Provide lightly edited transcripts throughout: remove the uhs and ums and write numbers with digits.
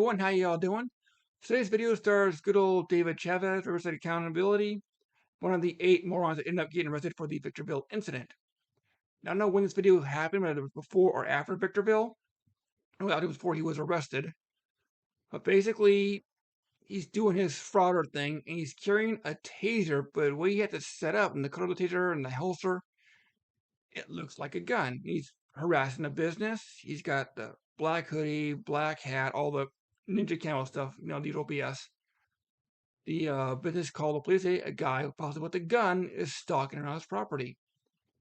everyone, how y'all doing? Today's video stars good old David Chavez, Riverside Accountability, one of the 8 morons that ended up getting arrested for the Victorville incident. Now, I don't know when this video happened, whether it was before or after Victorville. Well, it was before he was arrested. But basically, he's doing his frauder thing, and he's carrying a taser, but the way he had to set up, and the color of the taser and the holster, it looks like a gun. He's harassing a business. He's got the black hoodie, black hat, all the ninja camo stuff, the usual BS. The business called the police. A guy, possibly with a gun, is stalking around his property.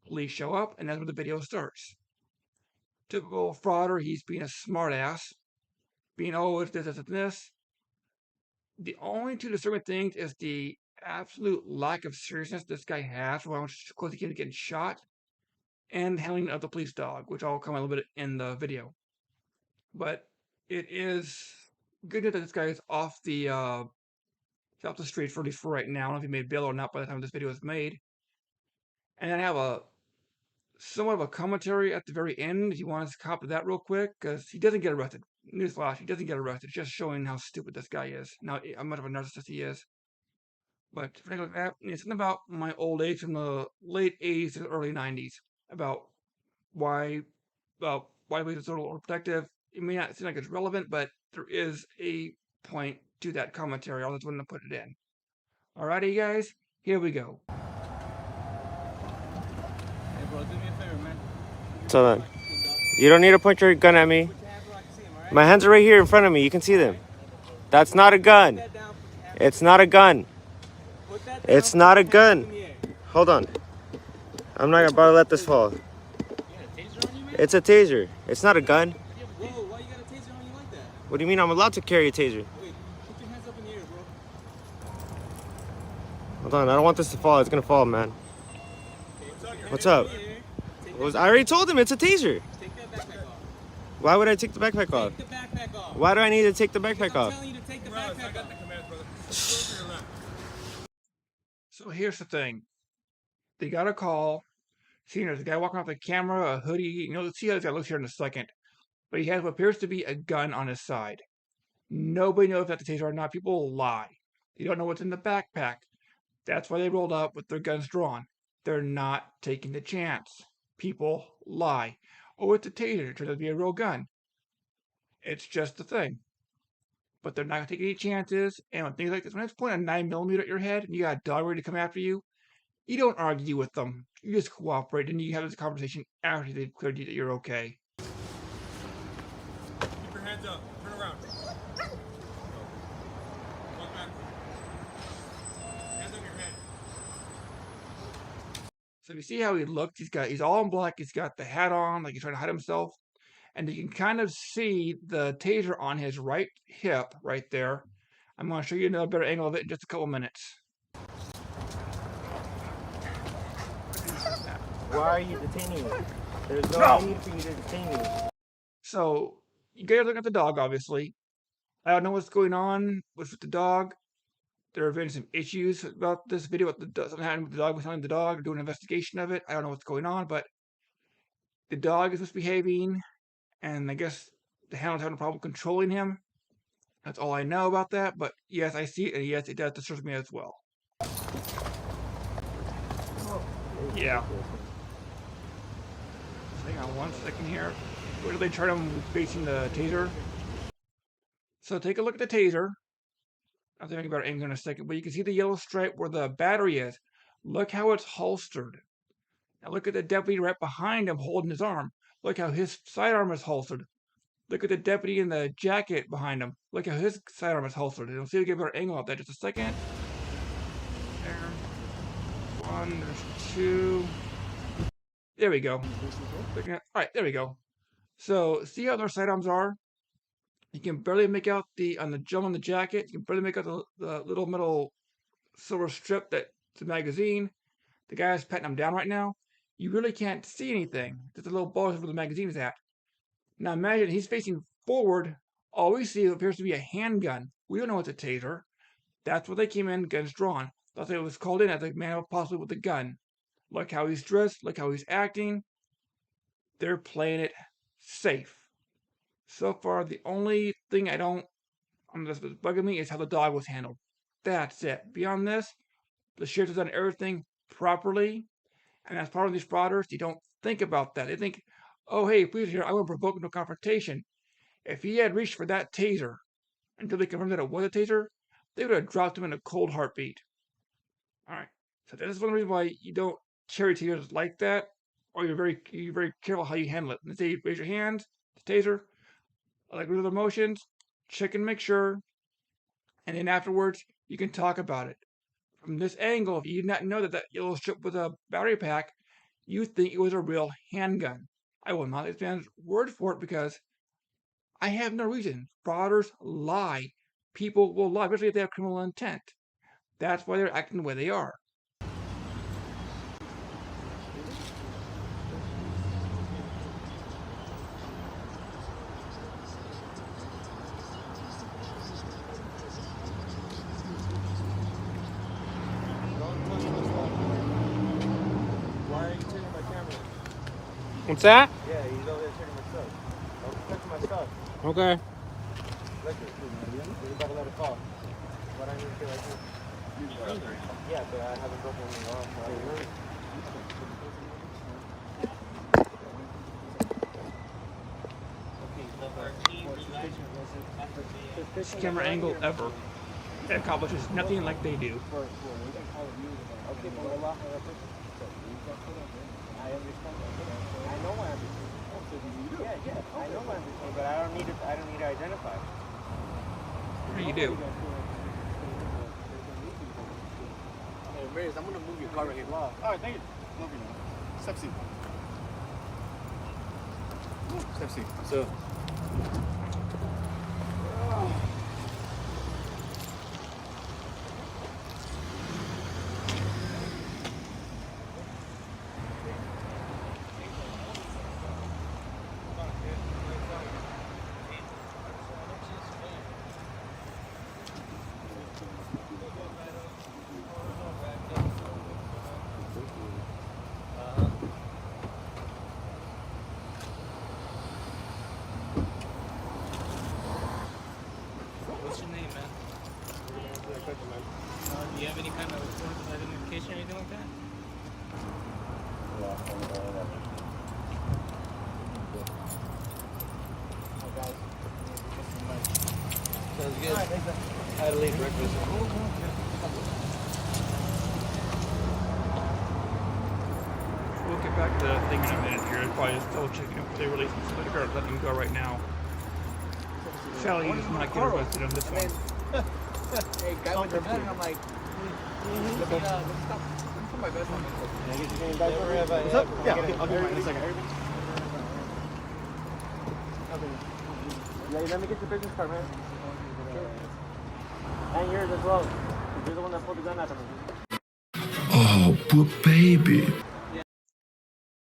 Police show up, and that's where the video starts. Typical frauder. He's being a smartass, being it's this, this, and this. The only two disturbing things is the absolute lack of seriousness this guy has when close to getting shot, and handling of the police dog, which I'll come a little bit in the video. But it is good that this guy is off the street for at least for right now. I don't know if he made bail or not by the time this video is made. And then I have a somewhat of a commentary at the very end if you want to copy that real quick, because he doesn't get arrested. Newsflash, he doesn't get arrested. Just showing how stupid this guy is. Now, how much of a narcissist he is. But for like that, it's something about my old age from the late 80s to the early 90s about why we are sort of protective. It may not seem like it's relevant, but there is a point to that commentary. I just wanted to put it in. Alrighty, guys, here we go. Hey, bro, do me a favor, man. So then, you don't need to point your gun at me. My hands are right here in front of me. You can see them. That's not a gun. It's not a gun. It's not a gun. Hold on. I'm not about to let this fall. It's a taser. It's not a gun. Whoa, why you got a taser on you like that? What do you mean I'm allowed to carry a taser? Wait, put your hands up in the air, bro. Hold on, I don't want this to fall. It's gonna fall, man. What's up? I already told him it's a taser. Take that backpack off. Why would I take the backpack off? Take the backpack off. Why do I need to take the backpack I'm off? telling you to take the backpack off. So here's the thing. They got a call. See, there's a guy walking off the camera, a hoodie. See how this guy looks here in a second. But he has what appears to be a gun on his side. Nobody knows if that's a taser or not. People lie. They don't know what's in the backpack. That's why they rolled up with their guns drawn. They're not taking the chance. People lie. Oh, it's a taser. It turns out to be a real gun. It's just a thing. But they're not going to take any chances. And when things like this, when it's pointing a 9mm at your head and you got a dog ready to come after you, you don't argue with them. You just cooperate and you have this conversation after they've cleared you that you're okay. Keep your hands up. Turn around. Walk back. Hands on your head. So if you see how he looked, he's all in black. He's got the hat on, like he's trying to hide himself. And you can kind of see the taser on his right hip right there. I'm going to show you another better angle of it in just a couple minutes. Why are you detaining me? There's no need for you to detain me. So you guys are looking at the dog, obviously. I don't know what's going on with the dog. There have been some issues about this video. Something happened with the dog. We're telling the dog, doing an investigation of it. I don't know what's going on, but the dog is misbehaving, and I guess the hound's having a problem controlling him. That's all I know about that. But yes, I see it, and yes, it does disturb me as well. Yeah. Hang on one second here. Where do they turn him facing the taser? So take a look at the taser. I'll think about it in a second, but you can see the yellow stripe where the battery is. Look how it's holstered. Now look at the deputy right behind him holding his arm. Look how his sidearm is holstered. Look at the deputy in the jacket behind him. Look how his sidearm is holstered. And we'll see if we get a better angle of that just a second. There. One, there's two. There we go. Alright, there we go. So see how their sidearms are? You can barely make out on the gem on the jacket. You can barely make out the little metal silver strip that's the magazine. The guy's patting him down right now. You really can't see anything. There's a little ball where the magazine is at. Now imagine he's facing forward. All we see appears to be a handgun. We don't know it's a taser. That's what they came in, guns drawn. That's why it was called in as a man possibly with a gun. Look how he's dressed. Look how he's acting. They're playing it safe. So far, the only thing I don't What's bugging me is how the dog was handled. That's it. Beyond this, the sheriff has done everything properly, and as part of these frauders, you don't think about that. They think, oh, hey, please here, I want to provoke no confrontation. If he had reached for that taser until they confirmed that it was a taser, they would have dropped him in a cold heartbeat. All right. So this is one reason why you don't carry tasers like that, or you're very careful how you handle it. Let's say you raise your hand, the taser, like with other motions, check and make sure, and then afterwards you can talk about it. From this angle, if you did not know that that yellow strip was a battery pack, you think it was a real handgun. I will not take man's word for it because I have no reason. Frauders lie. People will lie, especially if they have criminal intent. That's why they're acting the way they are. Why are you turning my camera? What's that? Yeah, he's over there turning my stuff. I'm protecting my stuff. Okay. Look, you're about to let it fall. What I need to do right here. Yeah, but I haven't broken anything off. So I don't know. This camera angle ever accomplishes nothing like they do. Okay, but we'll lock my picture. I understand. I know I understand. Yeah, yeah. I know I understand, but I don't need to identify. What do you do? Hey, Raiders, I'm gonna move your car right here. All right, thank you. Love you, man. Step seat. Step seat. So. What's your name, man? Do you have any kind of form of identification or anything like that? Sounds good. I had to leave breakfast. We'll get back to the thing in a minute here. Probably just double checking if they release him, so they're letting him go right now. Sally does not get arrested on this one. Hey, guy went to bed and I'm like, let me stop. Let me put my vest on. What's up? Yeah, I'll get mine in a second. Yeah, let me get your business card, man. And yours as well. You're the one that pulled the gun out of me. Oh, poor baby.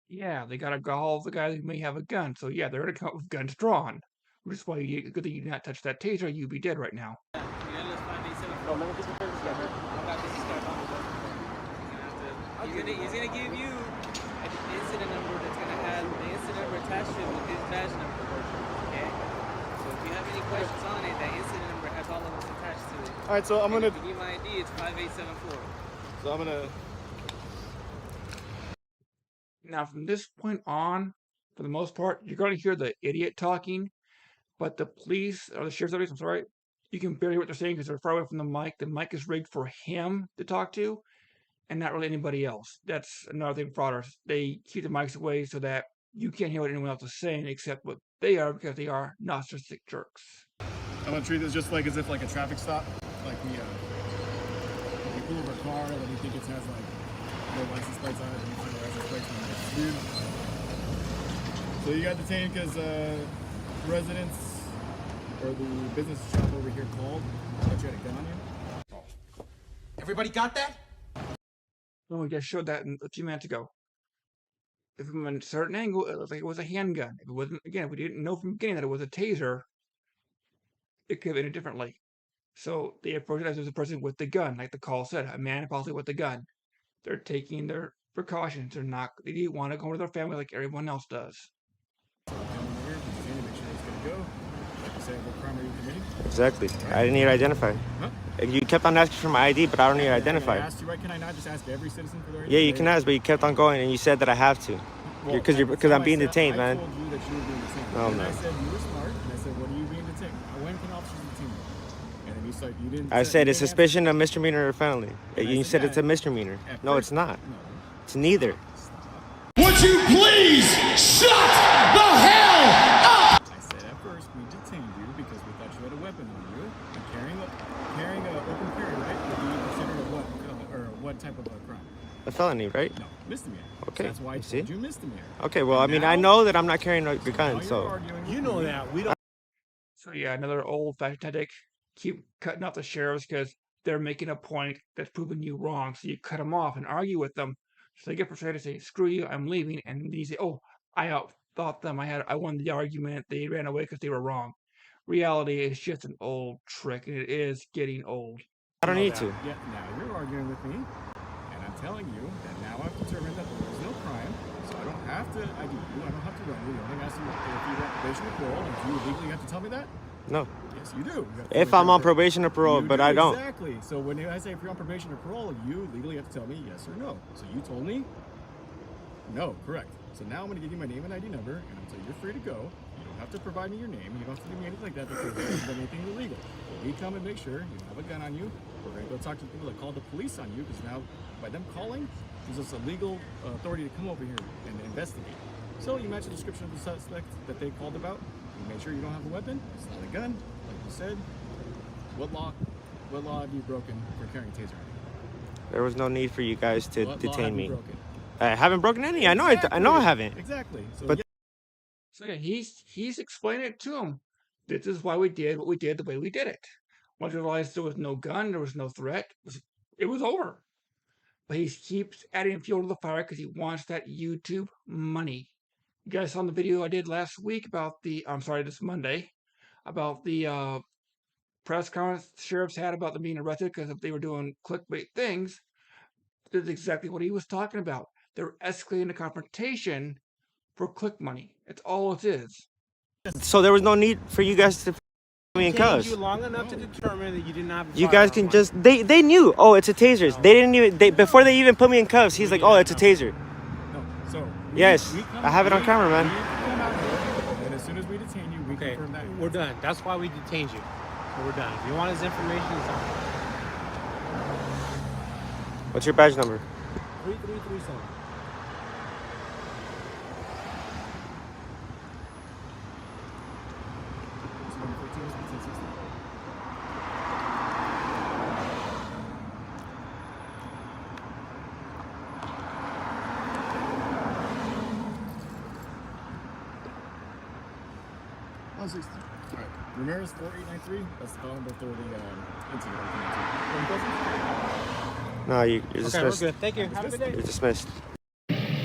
Yeah, they got to call the guy who may have a gun. So yeah, they're gonna come up with guns drawn. Which is why good thing you did not touch that taser. You'd be dead right now. No, let me get your business card, man. He's gonna give you an incident number that's gonna have the incident number attached to it with his badge number. Okay? So if you have any questions on it, that incident number has all of us attached to it. Alright, so I'm gonna. If you need my ID, it's 5874. So I'm gonna. Now, from this point on, for the most part, you're going to hear the idiot talking, but the police or the sheriff's deputies, I'm sorry, you can barely hear what they're saying because they're far away from the mic. The mic is rigged for him to talk to, and not really anybody else. That's another thing, frauders. They keep the mics away so that you can't hear what anyone else is saying except what they are because they are narcissistic jerks. I'm gonna treat this just like as if like a traffic stop. Like we pull over a car that we think it has like no license plates on it, and we find the license plates on it. Dude. So you got detained because residents or the business shop over here called that you had a gun on you. Everybody got that? Well, we just showed that a few minutes ago. If from a certain angle, it looked like it was a handgun. If it wasn't, again, if we didn't know from the beginning that it was a taser, it could have ended differently. So they approach it as a person with the gun, like the call said, a man possibly with a gun. They're taking their precautions. They want to go with their family like everyone else does. So I'm over here, just to make sure it's gonna go. say what crime are you committing? Exactly. I didn't need to identify. Huh? You kept on asking for my ID, but I don't need to I identify. asked you, right? Can I not just ask every citizen for their ID? Yeah, you can ask, but you kept on going, and you said that I have to. Because I'm being detained, man. I told you that you were being detained. Oh, and no. I said you were smart, and I said, what are you being detained? When can officers detain you? And then you said you didn't. I said it's suspicion of misdemeanor or felony. You said it's a misdemeanor. No, it's not. No. It's neither. Would you please shut the hell up? I said at first we detained you because we thought you had a weapon on you. And carrying an open carry, right, would be considered a what type of a crime? A felony, right? No, misdemeanor. Okay, So that's why I you told see? you misdemeanor. Okay, well, I mean, I know that I'm not carrying a gun, so. You know that. We don't. So yeah, another old-fashioned tactic. Keep cutting off the sheriffs because they're making a point that's proving you wrong. So you cut them off and argue with them. So they get frustrated, say, "Screw you, I'm leaving," and then you say, "Oh, I outthought them. I won the argument. They ran away because they were wrong." Reality is just an old trick, and it is getting old. I don't You know need that. to. Yeah, now you're arguing with me, and I'm telling you that now I've determined that there is no crime, so I don't have to ID you. I don't have to run you. The only thing I ask you if you want probation or parole, and do you legally have to tell me that? No. Yes, you do. You have to If tell I'm me on that- probation or parole, You but do, I don't. Exactly. So when I say if you're on probation or parole, you legally have to tell me yes or no. So you told me no, correct. So now I'm going to give you my name and ID number, and I'm going to tell you you're free to go. You don't have to provide me your name. You don't have to give me anything like that because you haven't done anything illegal. When we come and make sure you don't have a gun on you, we're going to go talk to the people that called the police on you because now by them calling, gives us a legal authority to come over here and investigate. So you match the description of the suspect that they called about. You make sure you don't have a weapon. It's not a gun, like you said. What law have you broken for carrying a taser? There was no need for you guys to What law detain have you me. broken? I haven't broken any. I know I haven't. Exactly. So But- yeah. So yeah, he's explaining it to him. This is why we did what we did the way we did it. Once we realized there was no gun, there was no threat, it was over. But he keeps adding fuel to the fire because he wants that YouTube money. You guys saw the video I did last week about this Monday, about the press conference the sheriffs had about them being arrested because they were doing clickbait things. That's exactly what he was talking about. They're escalating the confrontation for click money. It's all it is. So there was no need for you guys to put me in Detained cuffs. you long enough to determine that you did not have a You guys can firearm on just they knew. Oh, it's a taser. They didn't even before they even put me in cuffs. He's like, oh, it's a taser. No. So Yes, come- I have it on camera, man. we come out here, and as soon as we detain you, we Okay, confirm that. we're done. That's why we detained you. So we're done. If you want his information, it's on. What's your badge number? 3337. It's 114, it's 160. All right, Ramirez 4893. That's the phone number for the incident. No, you're Okay, we're dismissed. good. Thank you. Have a good day. You're dismissed.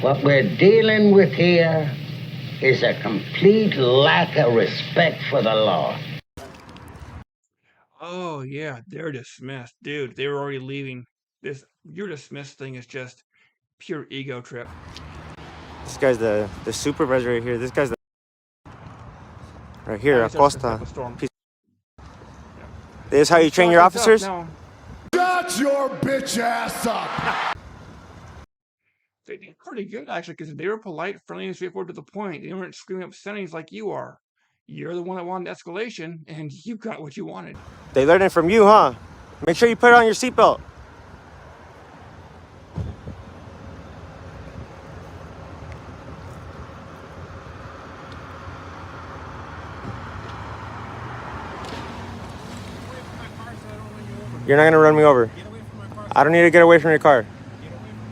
What we're dealing with here is a complete lack of respect for the law. Oh yeah, they're dismissed, dude. They were already leaving. This "you're dismissed" thing is just pure ego trip. This guy's the supervisor right here. This guy's the right here, Yeah, he's just Acosta. a storm. This is how you train your Talk himself officers? now. Shut your bitch ass up. They did pretty good actually, because they were polite, friendly, and straightforward to the point. They weren't screaming up settings like you are. You're the one that wanted escalation, and you got what you wanted. They learned it from you, huh? Make sure you put on your seatbelt. You're not gonna run me over. I don't need to get away from your car.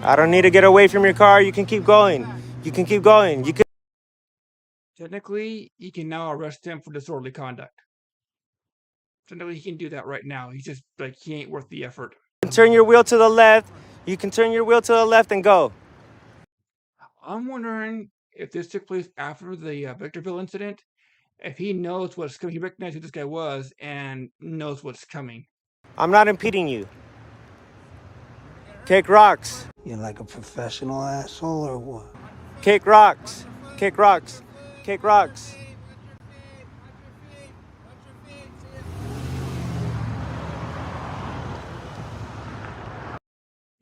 I don't need to get away from your car. You can keep going. You can keep going. You can. Technically, you can now arrest him for disorderly conduct. Technically, he can do that right now. He's just like, he ain't worth the effort. Turn your wheel to the left. You can turn your wheel to the left and go. I'm wondering if this took place after the Victorville incident, if he knows what's coming, he recognized who this guy was and knows what's coming. I'm not impeding you. Kick rocks. You're like a professional asshole or what? Kick rocks. Kick rocks. Kick rocks.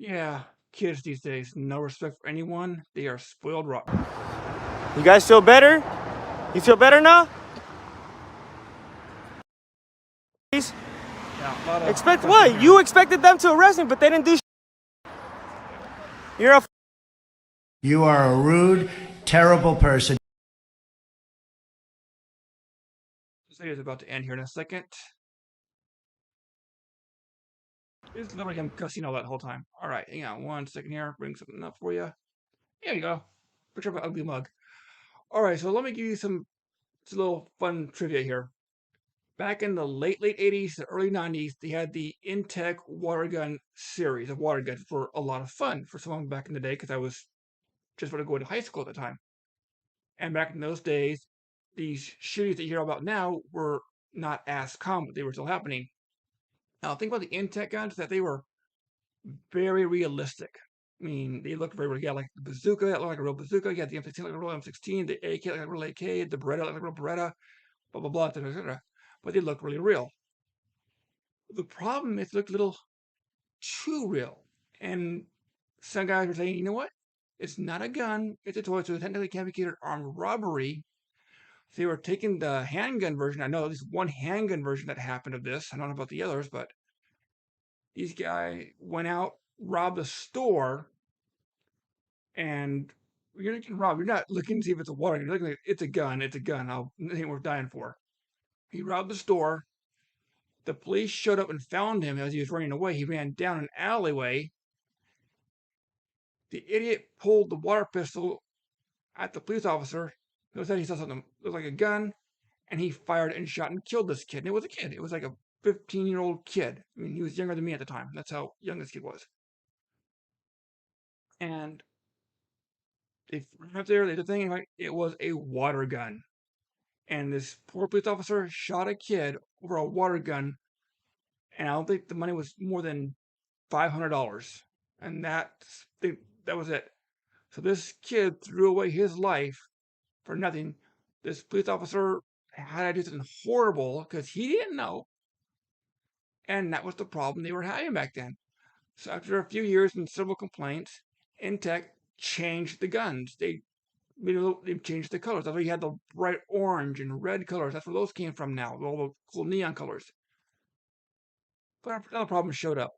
Yeah, kids these days, no respect for anyone. They are spoiled rotten. You guys feel better? You feel better now? Yeah, a lot of Expect cussing what? here. You expected them to arrest me, but they didn't do You're a You are a rude, terrible person. This video is about to end here in a second. It's literally him cussing all that whole time. All right, hang on 1 second here. Bring something up for you. There you go. Picture of an ugly mug. All right, so let me give you some a little fun trivia here. Back in the late 80s, the early 90s, they had the Intech water gun series of water guns for a lot of fun for someone back in the day because I was just about to go to high school at the time. And back in those days, these shootings that you hear about now were not as common. They were still happening. Now, think about the Intech guns, that they were very realistic. I mean, they looked very real. Yeah, like the bazooka, that looked like a real bazooka. You had the M16 like a real M16, the AK like a real AK, the Beretta like a real Beretta, blah, blah, blah, etc., etc. But they looked really real. The problem is, it looked a little too real. And some guys were saying, you know what? It's not a gun, it's a toy, so it technically can't be considered armed robbery. So they were taking the handgun version. I know at least one handgun version that happened of this. I don't know about the others, but these guys went out, robbed a store, and you're not getting robbed. You're not looking to see if it's a water gun. You're looking at it's a gun. It's a gun. It ain't worth dying for. He robbed the store. The police showed up and found him as he was running away. He ran down an alleyway. The idiot pulled the water pistol at the police officer. Who said he saw something that looked like a gun, and he fired and shot and killed this kid. And it was a kid. It was like a 15-year-old kid. I mean, he was younger than me at the time. That's how young this kid was. And they ran up there. They did the thing. Anyway, it was a water gun. And this poor police officer shot a kid over a water gun, and I don't think the money was more than $500, and that was it. So this kid threw away his life for nothing. This police officer had to do something horrible because he didn't know, and that was the problem they were having back then. So after a few years and several complaints, Intech changed the guns. They changed the colors. That's why you had the bright orange and red colors. That's where those came from now, all the cool neon colors. But another problem showed up.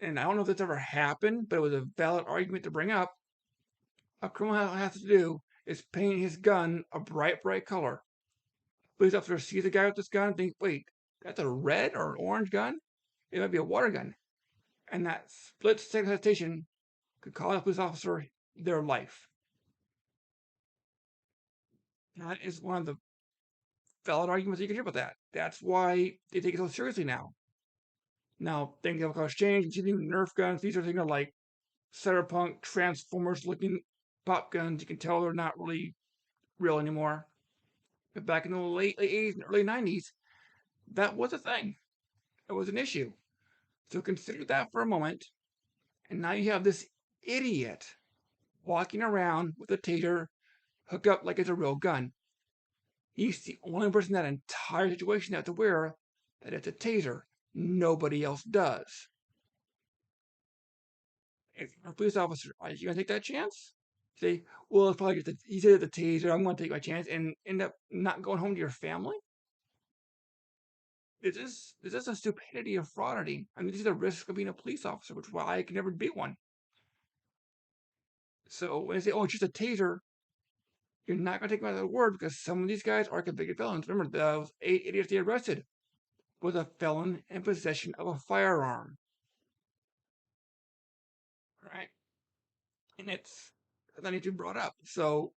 And I don't know if this ever happened, but it was a valid argument to bring up. A criminal has to do is paint his gun a bright, bright color. Police officer sees a guy with this gun and thinks, wait, that's a red or an orange gun? It might be a water gun. And that split second hesitation could cost a police officer their life. That is one of the valid arguments you can hear about that. That's why they take it so seriously now. Now, things have changed. You see new Nerf guns. These are things like cyberpunk Transformers looking pop guns. You can tell they're not really real anymore. But back in the late 80s and early 90s, that was a thing. It was an issue. So consider that for a moment. And now you have this idiot walking around with a taser hooked up like it's a real gun. He's the only person in that entire situation that's aware that it's a taser. Nobody else does. If you're a police officer, are you going to take that chance? Say, well, it's probably just he said the taser. I'm going to take my chance and end up not going home to your family. This is a stupidity of frauditing. I mean, this is the risk of being a police officer, which is why I can never be one. So when they say, oh, it's just a taser, you're not going to take my word because some of these guys are convicted felons. Remember, those 8 idiots they arrested was a felon in possession of a firearm. Right? And that needs to be brought up. So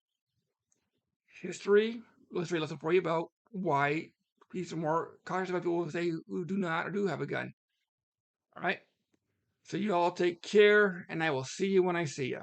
history lesson for you about why police are more cautious about people who do not or do have a gun. All right. So you all take care, and I will see you when I see you.